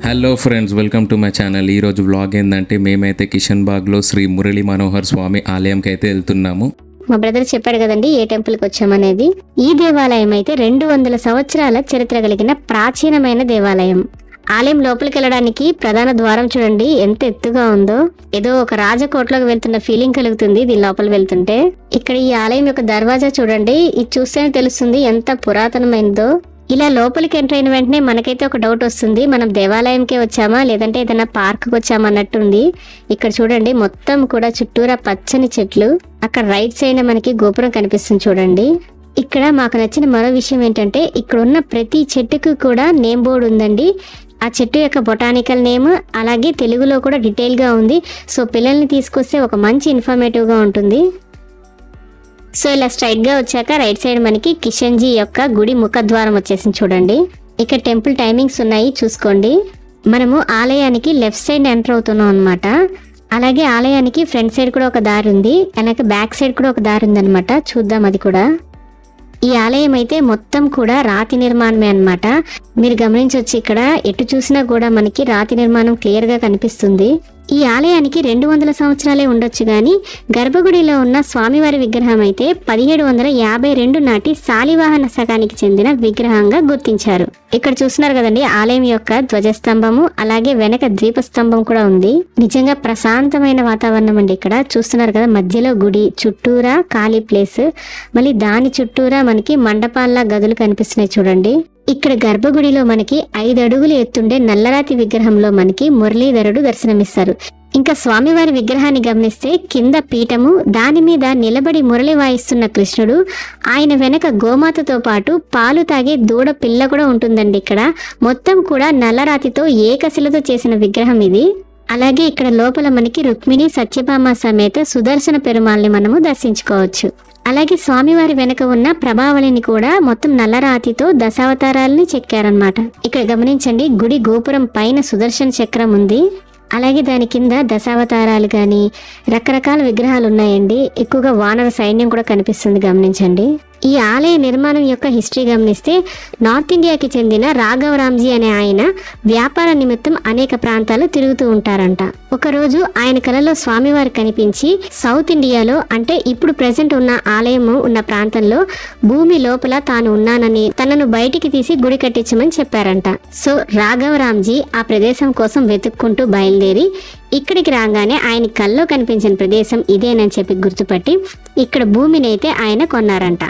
Hello friends, welcome to my channel. ఈరోజు vlog ఏంటంటే మేమైతే కిషన్ బాగ్లో శ్రీ మురళీ మనోహర్ స్వామి ఆలయంకి అయితే వెళ్తున్నాము. మా బ్రదర్ చెప్పాడు కదండి ఏ టెంపుల్కి వచ్చామనేది. ఈ దేవాలయం అయితే 200 సంవత్సరాల చరిత్ర కలిగిన ప్రాచీనమైన దేవాలయం. ఆలయం లోపలికి వెళ్ళడానికి ప్రధాన ద్వారం చూడండి ఎంత ఎత్తుగా ఉందో. ఏదో ఒక రాజకోటలోకి వెళ్తున్న ఫీలింగ్ కలుగుతుంది దీని లోపల వెళ్తుంటే. ఇక్కడ ఈ ఆలయం యొక్క దర్వాజా చూడండి, ఇది చూస్తేనే తెలుస్తుంది ఎంత పురాతనమైనదో. ఇలా లోపలికి ఎంటర్ అయిన వెంటనే మనకైతే ఒక డౌట్ వస్తుంది, మనం దేవాలయంకే వచ్చామా లేదంటే ఏదైనా పార్క్ వచ్చామా అన్నట్టుంది. ఇక్కడ చూడండి మొత్తం కూడా చుట్టూరా పచ్చని చెట్లు. అక్కడ రైట్ సైడ్ మనకి గోపురం కనిపిస్తుంది చూడండి. ఇక్కడ మాకు నచ్చిన మరో విషయం ఏంటంటే ఇక్కడ ఉన్న ప్రతి చెట్టుకు కూడా నేమ్ బోర్డు ఉందండి. ఆ చెట్టు యొక్క బొటానికల్ నేమ్ అలాగే తెలుగులో కూడా డీటెయిల్ గా ఉంది. సో పిల్లల్ని తీసుకొస్తే ఒక మంచి ఇన్ఫర్మేటివ్ గా ఉంటుంది. సో ఇలా స్ట్రైట్ గా వచ్చాక రైట్ సైడ్ మనకి కిషన్ జీ యొక్క గుడి ముఖద్వారం వచ్చేసింది చూడండి. ఇక్కడ టెంపుల్ టైమింగ్స్ ఉన్నాయి చూసుకోండి. మనము ఆలయానికి లెఫ్ట్ సైడ్ ఎంటర్ అవుతున్నాం అనమాట. అలాగే ఆలయానికి ఫ్రంట్ సైడ్ కూడా ఒక దారి ఉంది, అలాగే బ్యాక్ సైడ్ కూడా ఒక దారి ఉంది అనమాట. చూద్దాం అది కూడా. ఈ ఆలయం అయితే మొత్తం కూడా రాతి నిర్మాణమే అన్నమాట. మీరు గమనించవచ్చు ఇక్కడ ఎటు చూసినా కూడా మనకి రాతి నిర్మాణం క్లియర్ గా కనిపిస్తుంది. ఈ ఆలయానికి 200 సంవత్సరాలే ఉండొచ్చు గాని గర్భగుడిలో ఉన్న స్వామివారి విగ్రహం అయితే 1752 నాటి శాలివాహన శకానికి చెందిన విగ్రహంగా గుర్తించారు. ఇక్కడ చూస్తున్నారు కదండి ఆలయం యొక్క ధ్వజస్తంభము అలాగే వెనక ద్వీపస్తంభం కూడా ఉంది. నిజంగా ప్రశాంతమైన వాతావరణం అండి. ఇక్కడ చూస్తున్నారు కదా మధ్యలో గుడి, చుట్టూరా ఖాళీ ప్లేస్, మళ్ళీ దాని చుట్టూరా మనకి మండపాల్లా గదులు కనిపిస్తున్నాయి చూడండి. ఇక్కడ గర్భగుడిలో మనకి 5 అడుగులు ఎత్తుండే నల్లరాతి విగ్రహంలో మనకి మురళీధరుడు దర్శనమిస్తారు. ఇంకా స్వామివారి విగ్రహాన్ని గమనిస్తే కింద పీఠము, దాని మీద నిలబడి మురళి వాయిస్తున్న కృష్ణుడు, ఆయన వెనక గోమాతతో పాటు పాలు తాగే దూడ పిల్ల కూడా ఉంటుందండి. ఇక్కడ మొత్తం కూడా నల్లరాతితో ఏకశిలతో చేసిన విగ్రహం ఇది. అలాగే ఇక్కడ లోపల మనకి రుక్మిణి సత్యభామ సమేత సుదర్శన పెరుమాల్ని మనము దర్శించుకోవచ్చు. అలాగే స్వామివారి వెనక ఉన్న ప్రభావళిని కూడా మొత్తం నల్లరాతితో దశావతారాలని చెక్కారనమాట. ఇక్కడ గమనించండి గుడి గోపురం పైన సుదర్శన చక్రం ఉంది. అలాగే దాని కింద దశావతారాలు గాని రకరకాల విగ్రహాలు ఉన్నాయండి. ఎక్కువగా వానర సైన్యం కూడా కనిపిస్తుంది గమనించండి. ఈ ఆలయ నిర్మాణం యొక్క హిస్టరీ గమనిస్తే నార్త్ ఇండియాకి చెందిన రాఘవరామ్జీ అనే ఆయన వ్యాపార నిమిత్తం అనేక ప్రాంతాలు తిరుగుతూ ఉంటారంట. ఒకరోజు ఆయన కలలో స్వామివారు కనిపించి సౌత్ ఇండియాలో అంటే ఇప్పుడు ప్రెసెంట్ ఉన్న ఆలయము ఉన్న ప్రాంతంలో భూమి లోపల తాను ఉన్నానని తనను బయటికి తీసి గుడి కట్టించమని చెప్పారంట. సో రాఘవరామ్జీ ఆ ప్రదేశం కోసం వెతుక్కుంటూ బయలుదేరి ఇక్కడికి రాగానే ఆయన కల్లో కనిపించిన ప్రదేశం ఇదేనని చెప్పి గుర్తుపట్టి ఇక్కడ భూమిని అయితే ఆయన కొన్నారంట.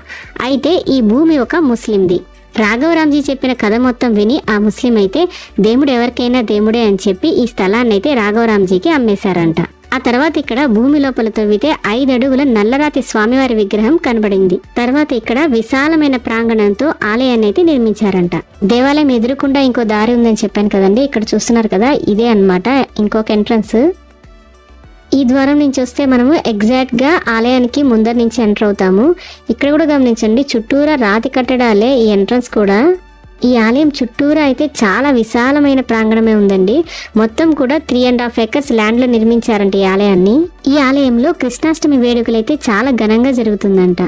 అయితే ఈ భూమి ఒక ముస్లింది. రాఘవరామ్జీ చెప్పిన కథ మొత్తం విని ఆ ముస్లిం అయితే దేవుడు ఎవరికైనా దేవుడే అని చెప్పి ఈ స్థలాన్ని అయితే రాఘవరామ్జీకి అమ్మేశారంట. ఆ తర్వాత ఇక్కడ భూమి లోపల తవ్వితే 5 అడుగుల నల్లరాతి స్వామివారి విగ్రహం కనబడింది. తర్వాత ఇక్కడ విశాలమైన ప్రాంగణంతో ఆలయాన్ని అయితే నిర్మించారంట. దేవాలయం ఎదురుకుండా ఇంకో దారి ఉందని చెప్పాను కదండి. ఇక్కడ చూస్తున్నారు కదా ఇదే అన్నమాట ఇంకొక ఎంట్రన్స్. ఈ ద్వారం నుంచి వస్తే మనము ఎగ్జాక్ట్ గా ఆలయానికి ముందర నుంచి ఎంటర్ అవుతాము. ఇక్కడ కూడా గమనించండి చుట్టూరా రాతి కట్టడాలే ఈ ఎంట్రన్స్ కూడా. ఈ ఆలయం చుట్టూరా అయితే చాలా విశాలమైన ప్రాంగణమే ఉందండి. మొత్తం కూడా 3.5 acres ల్యాండ్ లో నిర్మించారంట ఈ ఆలయాన్ని. ఈ ఆలయంలో కృష్ణాష్టమి వేడుకలు అయితే చాలా ఘనంగా జరుగుతుందంట.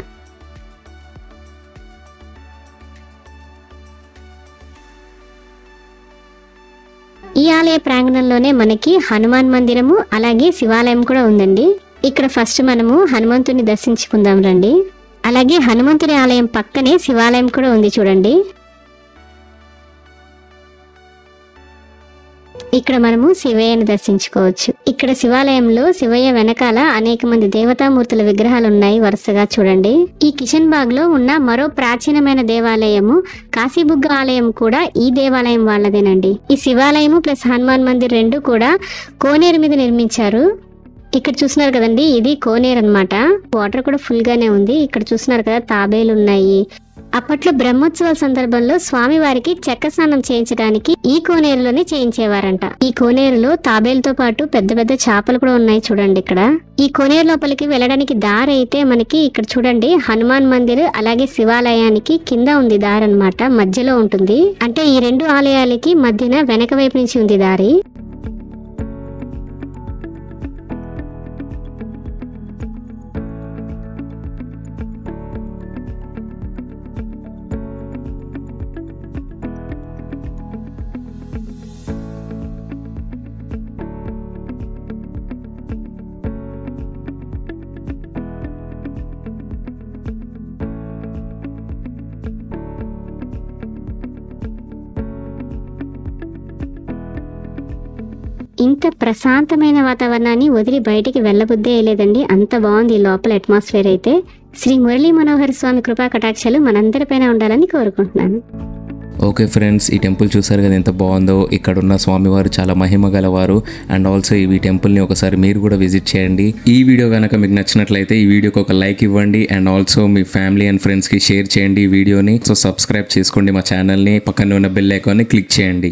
ఈ ఆలయ ప్రాంగణంలోనే మనకి హనుమాన్ మందిరము అలాగే శివాలయం కూడా ఉందండి. ఇక్కడ ఫస్ట్ మనము హనుమంతుని దర్శించుకుందాం రండి. అలాగే హనుమంతుని ఆలయం పక్కనే శివాలయం కూడా ఉంది చూడండి. ఇక్కడ మనము శివయ్యను దర్శించుకోవచ్చు. ఇక్కడ శివాలయంలో శివయ్య వెనకాల అనేక మంది దేవతామూర్తుల విగ్రహాలు ఉన్నాయి వరుసగా చూడండి. ఈ కిషన్ బాగ్ లో ఉన్న మరో ప్రాచీనమైన దేవాలయము కాశీబుగ్గ ఆలయం కూడా ఈ దేవాలయం వాళ్ళదేనండి. ఈ శివాలయము ప్లస్ హనుమాన్ మందిర్ రెండు కూడా కోనేరు మీద నిర్మించారు. ఇక్కడ చూస్తున్నారు కదండి ఇది కోనేరు అన్నమాట. వాటర్ కూడా ఫుల్ గానే ఉంది. ఇక్కడ చూస్తున్నారు కదా తాబేలు ఉన్నాయి. అప్పట్లో బ్రహ్మోత్సవాల సందర్భంలో స్వామి వారికి చెక్క స్నానం చేయించడానికి ఈ కోనేరులోనే చేయించేవారంట. ఈ కోనేరులో తాబేలతో పాటు పెద్ద పెద్ద చేపలు కూడా ఉన్నాయి చూడండి. ఇక్కడ ఈ కోనేరు లోపలికి వెళ్ళడానికి దారి అయితే మనకి ఇక్కడ చూడండి హనుమాన్ మందిర్ అలాగే శివాలయానికి కింద ఉంది దారి అన్నమాట. మధ్యలో ఉంటుంది అంటే ఈ 2 ఆలయాలకి మధ్యన వెనక వైపు నుంచి ఉంది దారి. ఇంత ప్రశాంతమైన వాతావరణాన్ని వదిలి బయటికి వెళ్ళబుద్దే లేదండి. అంత బాగుంది ఈ లోపల అట్మాస్ఫియర్ అయితే. శ్రీ మురళీ మనోహర్ స్వామి కృపా కటాక్షాలు మనందరిపైన ఉండాలని కోరుకుంటున్నాను. ఓకే ఫ్రెండ్స్, ఈ టెంపుల్ చూసారు కదా ఎంత బాగుందో. ఇక్కడ ఉన్న స్వామివారు చాలా మహిమ గలవారు. అండ్ ఆల్సో ఈ టెంపుల్ని ఒకసారి మీరు కూడా విజిట్ చేయండి. ఈ వీడియో కనుక మీకు నచ్చినట్లయితే ఈ వీడియోకి ఒక లైక్ ఇవ్వండి. And also me family and ఫ్రెండ్స్కి షేర్ చేయండి ఈ వీడియోని. సో సబ్స్క్రైబ్ చేసుకోండి మా ఛానల్ని, పక్కన ఉన్న బెల్ ఐకాన్ని క్లిక్ చేయండి.